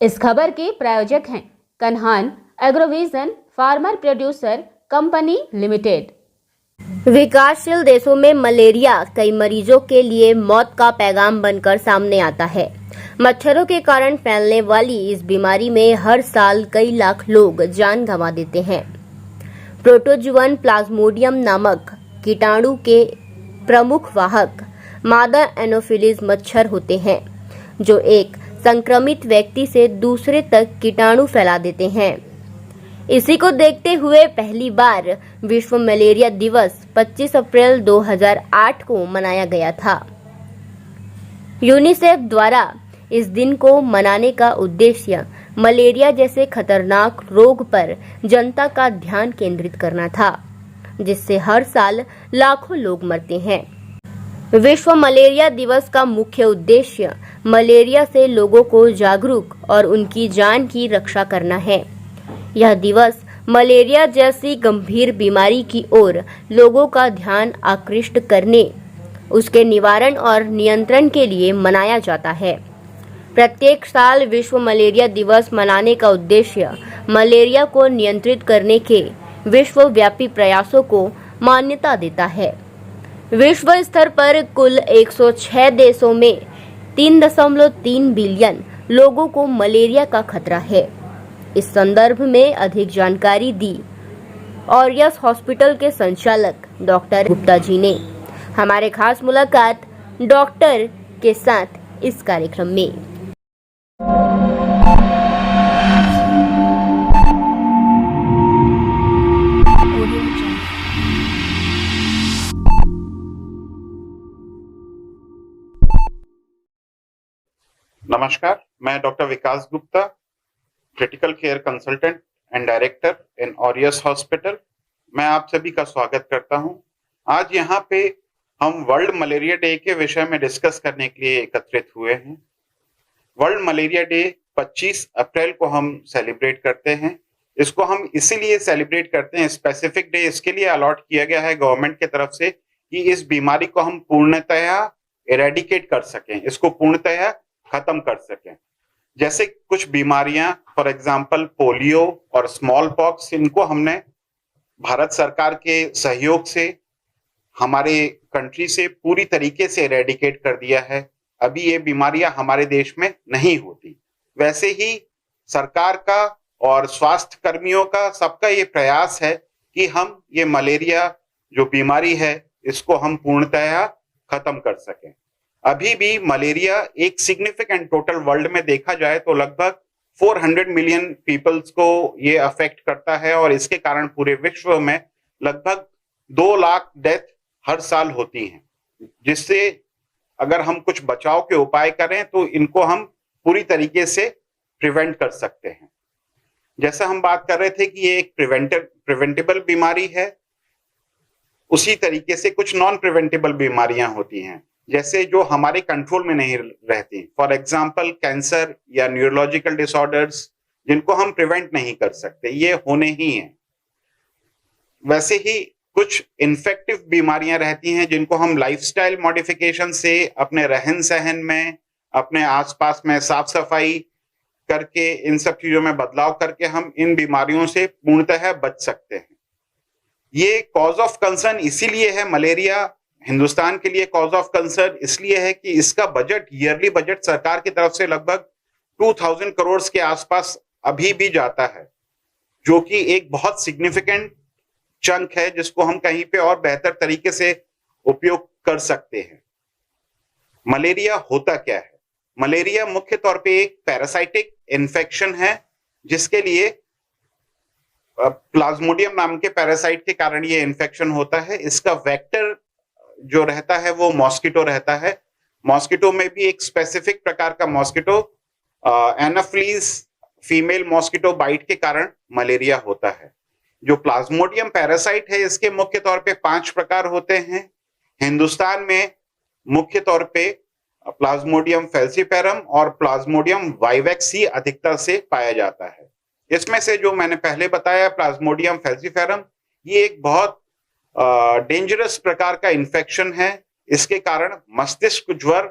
इस खबर के प्रायोजक हैं Kanhan Agrovision farmer producer company limited. विकासशील देशों में मलेरिया कई मरीजों के लिए मौत का पैगाम बनकर सामने आता है। मच्छरों के कारण फैलने वाली इस बीमारी में हर साल कई लाख लोग जान गंवा देते हैं। प्रोटोजुअन प्लाज्मोडियम नामक कीटाणु के प्रमुख वाहक मादा एनोफिलीज मच्छर होते हैं, जो एक संक्रमित व्यक्ति से दूसरे तक कीटाणु फैला देते हैं। इसी को देखते हुए पहली बार विश्व मलेरिया दिवस 25 अप्रैल 2008 को मनाया गया था। यूनिसेफ द्वारा इस दिन को मनाने का उद्देश्य मलेरिया जैसे खतरनाक रोग पर जनता का ध्यान केंद्रित करना था, जिससे हर साल लाखों लोग मरते हैं। विश्व मलेरिया दिवस का मुख्य उद्देश्य मलेरिया से लोगों को जागरूक और उनकी जान की रक्षा करना है। यह दिवस मलेरिया जैसी गंभीर बीमारी की ओर लोगों का ध्यान आकृष्ट करने, उसके निवारण और नियंत्रण के लिए मनाया जाता है। प्रत्येक साल विश्व मलेरिया दिवस मनाने का उद्देश्य मलेरिया को नियंत्रित करने के विश्वव्यापी प्रयासों को मान्यता देता है। विश्व स्तर पर कुल 106 देशों में 3.3 बिलियन लोगों को मलेरिया का खतरा है। इस संदर्भ में अधिक जानकारी दी ऑरियस हॉस्पिटल के संचालक डॉक्टर गुप्ता जी ने। हमारे खास मुलाकात डॉक्टर के साथ इस कार्यक्रम में। नमस्कार, मैं doctor Vikas Gupta, critical care consultant and director in aureus hospital. मैं आप सभी का स्वागत करता हूं। आज यहाँ पे हम वर्ल्ड मलेरिया डे के विषय में डिस्कस करने के लिए एकत्रित हुए हैं। वर्ल्ड मलेरिया डे 25 अप्रैल को हम सेलिब्रेट करते हैं। इसको हम इसीलिए सेलिब्रेट करते हैं, स्पेसिफिक डे इसके लिए अलॉट किया गया है गवर्नमेंट की तरफ से कि इस बीमारी को हम पूर्णतया इरेडिकेट कर सकें, इसको पूर्णतया खत्म कर सकें। जैसे कुछ बीमारियां, फॉर एग्जांपल पोलियो और स्मॉल पॉक्स, इनको हमने भारत सरकार के सहयोग से हमारे कंट्री से पूरी तरीके से इरेडिकेट कर दिया है। अभी ये बीमारियां हमारे देश में नहीं होती। वैसे ही सरकार का और स्वास्थ्य कर्मियों का सबका ये प्रयास है कि हम ये मलेरिया जो बीमारी है इसको हम पूर्णतया खत्म कर सकें। अभी भी मलेरिया एक सिग्निफिकेंट टोटल वर्ल्ड में देखा जाए तो लगभग 400 मिलियन पीपल्स को ये अफेक्ट करता है और इसके कारण पूरे विश्व में लगभग 2 लाख डेथ हर साल होती हैं, जिससे अगर हम कुछ बचाव के उपाय करें तो इनको हम पूरी तरीके से प्रिवेंट कर सकते हैं। जैसा हम बात कर रहे थे कि ये एक प्रिवेंटेबल बीमारी है, उसी तरीके से कुछ नॉन प्रिवेंटेबल बीमारियां होती हैं, जैसे जो हमारे कंट्रोल में नहीं रहती। फॉर एग्जाम्पल कैंसर या न्यूरोलॉजिकल डिसऑर्डर्स, जिनको हम प्रिवेंट नहीं कर सकते, ये होने ही हैं। वैसे ही कुछ इन्फेक्टिव बीमारियां रहती हैं जिनको हम लाइफस्टाइल मॉडिफिकेशन से, अपने रहन सहन में, अपने आसपास में साफ सफाई करके, इन सब चीजों में बदलाव करके हम इन बीमारियों से पूर्णतः बच सकते हैं। ये कॉज ऑफ कंसर्न इसीलिए है, मलेरिया हिंदुस्तान के लिए कॉज ऑफ कंसर्न इसलिए है कि इसका बजट, ईयरली बजट सरकार की तरफ से लगभग 2000 करोड़ के आसपास अभी भी जाता है, जो कि एक बहुत सिग्निफिकेंट चंक है जिसको हम कहीं पे और बेहतर तरीके से उपयोग कर सकते हैं। मलेरिया होता क्या है? मलेरिया मुख्य तौर पे एक पैरासाइटिक इन्फेक्शन है जिसके लिए प्लाज्मोडियम नाम के पैरासाइट के कारण ये इन्फेक्शन होता है। इसका वेक्टर जो रहता है वो मॉस्किटो रहता है। मॉस्किटो में भी एक स्पेसिफिक प्रकार का mosquito, anopheles female mosquito bite के कारण मलेरिया होता है। जो प्लाज्मोडियम पैरासाइट है इसके मुख्य तौर पे 5 प्रकार होते हैं। हिंदुस्तान में मुख्य तौर पे प्लाज्मोडियम फैल्सीफेरम और प्लाज्मोडियम वाइवेक्सी अधिकतर से पाया जाता है। इसमें से जो मैंने पहले बताया प्लाज्मोडियम फैल्सीफेरम, ये एक बहुत डेंजरस प्रकार का इन्फेक्शन है। इसके कारण मस्तिष्क ज्वर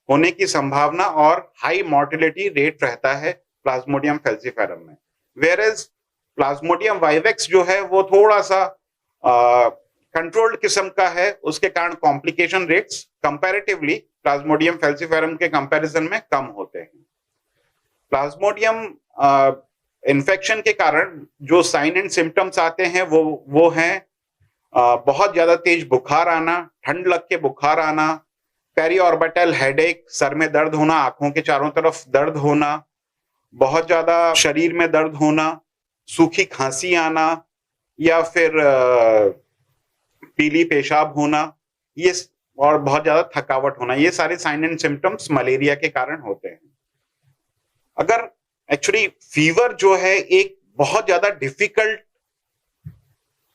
होने की संभावना और हाई मॉर्टेलिटी रेट रहता है प्लाज्मोडियम फैल्सीफेरम में। वेयरएज प्लाज्मोडियम वाइवेक्स जो है वो थोड़ा सा कंट्रोल्ड किस्म का है, उसके कारण complication rates comparatively Plasmodium falciparum के कंपैरिजन में कम होते हैं। प्लाज्मोडियम इन्फेक्शन के कारण जो साइन एंड सिम्टम्स आते हैं वो हैं बहुत ज्यादा तेज बुखार आना, ठंड लग के बुखार आना, पेरीऑर्बिटल हेडेक, सर में दर्द होना, आंखों के चारों तरफ दर्द होना, बहुत ज्यादा शरीर में दर्द होना, सूखी खांसी आना या फिर पीली पेशाब होना, ये और बहुत ज्यादा थकावट होना, ये सारे साइन एंड सिम्टम्स मलेरिया के कारण होते हैं। अगर एक्चुअली फीवर जो है एक बहुत ज्यादा डिफिकल्ट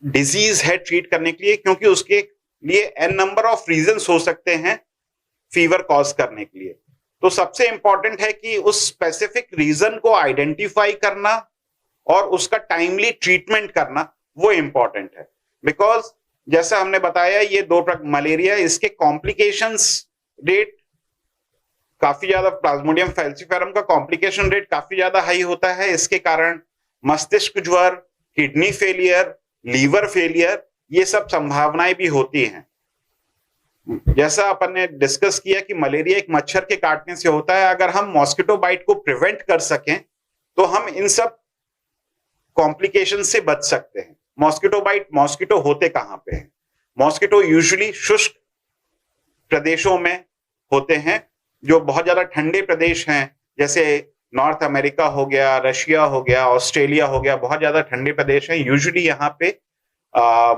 डिजीज है ट्रीट करने के लिए, क्योंकि उसके लिए एन नंबर ऑफ रीजंस हो सकते हैं फीवर कॉज करने के लिए। तो सबसे इंपॉर्टेंट है कि उस स्पेसिफिक रीजन को आइडेंटिफाई करना और उसका टाइमली ट्रीटमेंट करना, वो इंपॉर्टेंट है। बिकॉज जैसा हमने बताया ये मलेरिया, इसके कॉम्प्लिकेशंस रेट काफी ज्यादा, प्लाज्मोडियम फैल्सीफेरम का कॉम्प्लिकेशन रेट काफी ज्यादा हाई होता है। इसके कारण मस्तिष्क ज्वर, किडनी फेलियर, लीवर फेलियर, ये सब संभावनाएं भी होती हैं। जैसा अपन ने डिस्कस किया कि मलेरिया एक मच्छर के काटने से होता है, अगर हम मॉस्किटो बाइट को प्रिवेंट कर सकें तो हम इन सब कॉम्प्लिकेशन से बच सकते हैं। मॉस्किटो बाइट, मॉस्किटो होते कहां पे हैं? मॉस्किटो यूजुअली शुष्क प्रदेशों में होते हैं, जो बहुत ज्यादा ठंडे प्रदेश हैं, जैसे नॉर्थ अमेरिका हो गया, रशिया हो गया, ऑस्ट्रेलिया हो गया, बहुत ज्यादा ठंडे प्रदेश हैं। यूजुअली यहाँ पे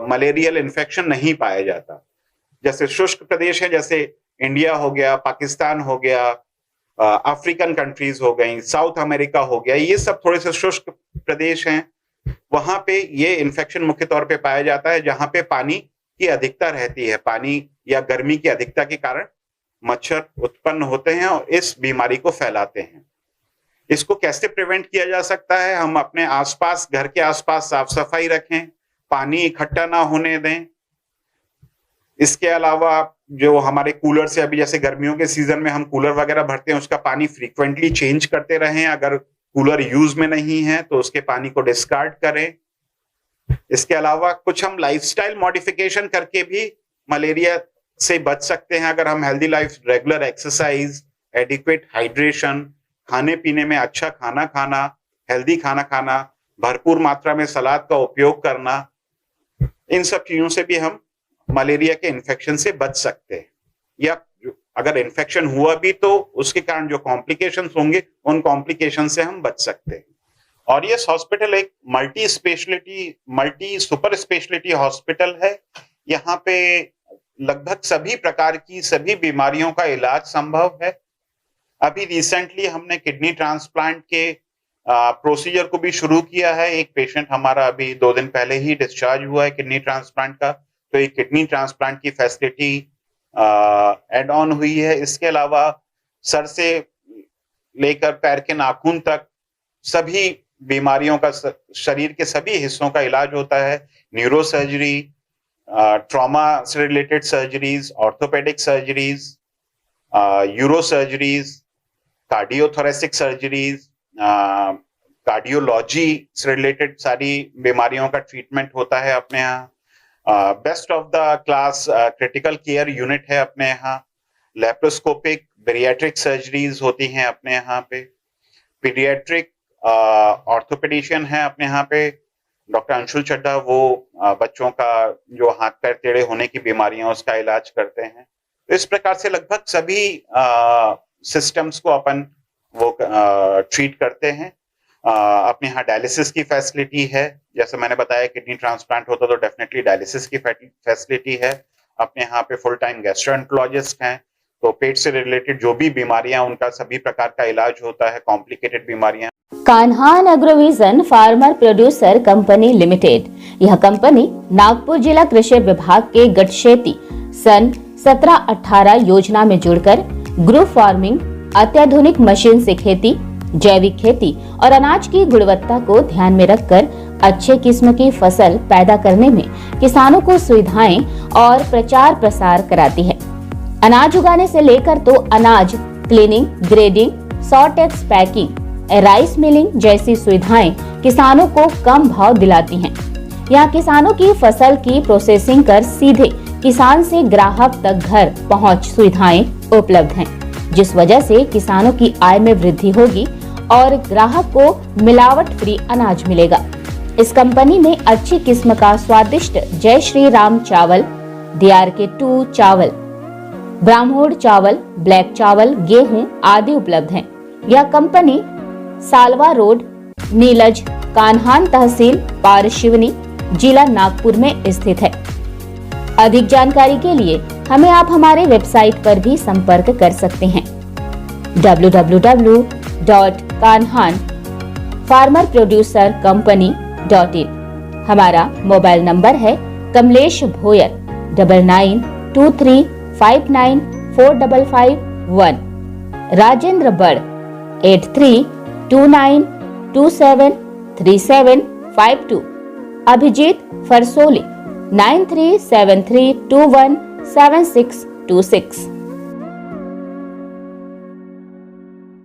मलेरियल इन्फेक्शन नहीं पाया जाता। जैसे शुष्क प्रदेश है, जैसे इंडिया हो गया, पाकिस्तान हो गया, अफ्रीकन कंट्रीज हो गई, साउथ अमेरिका हो गया, ये सब थोड़े से शुष्क प्रदेश हैं। वहां पे ये इन्फेक्शन मुख्य तौर पे पाया जाता है जहां पे पानी की अधिकता रहती है। पानी या गर्मी की अधिकता के कारण मच्छर उत्पन्न होते हैं और इस बीमारी को फैलाते हैं। इसको कैसे प्रिवेंट किया जा सकता है? हम अपने आसपास, घर के आसपास साफ सफाई रखें, पानी इकट्ठा ना होने दें। इसके अलावा जो हमारे कूलर से, अभी जैसे गर्मियों के सीजन में हम कूलर वगैरह भरते हैं, उसका पानी फ्रीक्वेंटली चेंज करते रहें। अगर कूलर यूज में नहीं है तो उसके पानी को डिस्कार्ड करें। इसके अलावा कुछ हम लाइफस्टाइल मॉडिफिकेशन करके भी मलेरिया से बच सकते हैं। अगर हम healthy life, regular exercise, adequate hydration, खाने पीने में अच्छा खाना खाना, हेल्दी खाना खाना, भरपूर मात्रा में सलाद का उपयोग करना, इन सब चीजों से भी हम मलेरिया के इन्फेक्शन से बच सकते हैं। या अगर इन्फेक्शन हुआ भी तो उसके कारण जो कॉम्प्लिकेशंस होंगे, उन कॉम्प्लिकेशन से हम बच सकते हैं। ऑरियस हॉस्पिटल एक मल्टी सुपर स्पेशलिटी हॉस्पिटल है। यहाँ पे लगभग सभी प्रकार की सभी बीमारियों का इलाज संभव है। अभी रिसेंटली हमने किडनी ट्रांसप्लांट के प्रोसीजर को भी शुरू किया है। एक पेशेंट हमारा अभी 2 दिन पहले ही डिस्चार्ज हुआ है किडनी ट्रांसप्लांट का, तो एक किडनी ट्रांसप्लांट की फैसिलिटी एड ऑन हुई है। इसके अलावा सर से लेकर पैर के नाखून तक सभी बीमारियों का, शरीर के सभी हिस्सों का इलाज होता है। न्यूरो सर्जरी, ट्रॉमा से related surgeries, orthopaedic surgeries, euro surgeries, cardiothoracic surgeries, cardiology से रिलेटेड सारी बीमारियों का ट्रीटमेंट होता है अपने यहाँ। Best of the class critical care unit है अपने यहाँ। लेप्रोस्कोपिक बेरियाट्रिक सर्जरीज होती हैं अपने यहाँ पे। पीडियाट्रिक ऑर्थोपेडिशियन है अपने यहाँ पे डॉक्टर अंशुल चड्ढा, वो बच्चों का जो हाथ पैर टेढ़े होने की बीमारियां उसका इलाज करते हैं। तो इस प्रकार से लगभग सभी सिस्टम्स को अपन वो ट्रीट करते हैं। अपने यहाँ डायलिसिस की फैसिलिटी है। जैसे मैंने बताया किडनी ट्रांसप्लांट होता तो डेफिनेटली डायलिसिस की फैसिलिटी है। अपने यहाँ पे फुल टाइम गैस्ट्रोएंटरोलॉजिस्ट हैं, तो पेट से रिलेटेड जो भी बीमारियां, उनका सभी प्रकार का इलाज होता है। कॉम्प्लिकेटेड बीमारियां। Kanhan Agrovision farmer producer company limited, यह कंपनी नागपुर जिला कृषि विभाग के गटशेती सन 17-18 योजना में जुड़कर ग्रुप फार्मिंग, अत्याधुनिक मशीन से खेती, जैविक खेती और अनाज की गुणवत्ता को ध्यान में रखकर अच्छे किस्म की फसल पैदा करने में किसानों को सुविधाएं और प्रचार प्रसार कराती है। अनाज उगाने से लेकर तो अनाज cleaning, grading, Sortex packing, rice milling जैसी सुविधाएं किसानों को कम भाव दिलाती हैं। यहाँ किसानों की फसल की प्रोसेसिंग कर सीधे किसान से ग्राहक तक घर पहुँच सुविधाएं उपलब्ध हैं, जिस वजह से किसानों की आय में वृद्धि होगी और ग्राहक को मिलावट फ्री अनाज मिलेगा। इस कंपनी में अच्छी किस्म का स्वादिष्ट जय श्री राम चावल, DRK2 चावल, ब्राह्मण चावल, ब्लैक चावल, गेहूं आदि उपलब्ध हैं। यह कंपनी सालवा रोड, नीलज, कान्हान तहसील, पारशिवनी, जिला नागपुर में स्थित है। अधिक जानकारी के लिए हमें आप हमारे वेबसाइट पर भी संपर्क कर सकते हैं www.kanhanfarmerproducercompany.in। हमारा मोबाइल नंबर है कमलेश भोयर 9923594551, राजेंद्र बड़ 8329273752, अभिजीत फरसोली 9373217626।